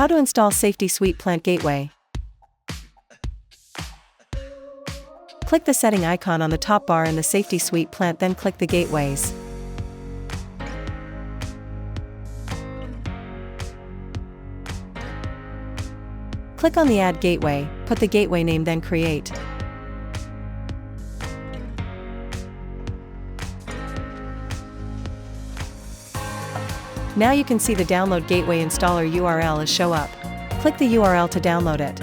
How to install Safety Suite Plant Gateway. Click the setting icon on the top bar in the Safety Suite Plant, then click the Gateways. Click on the Add Gateway, put the gateway name, then Create. Now you can see the Download Gateway Installer URL is show up. Click the URL to download it.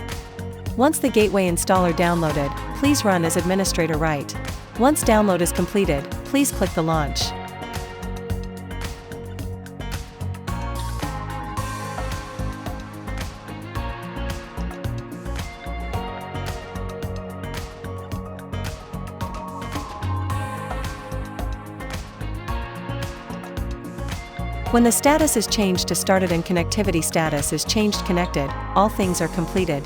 Once the Gateway Installer downloaded, please run as administrator right. Once download is completed, please click the Launch. When the status is changed to started and connectivity status is changed connected, all things are completed.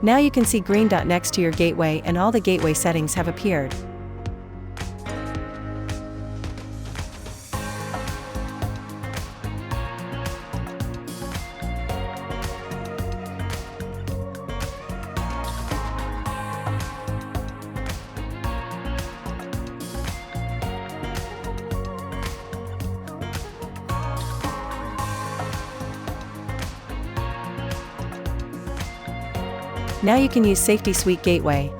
Now you can see green dot next to your gateway and all the gateway settings have appeared. Now you can use Safety Suite Gateway.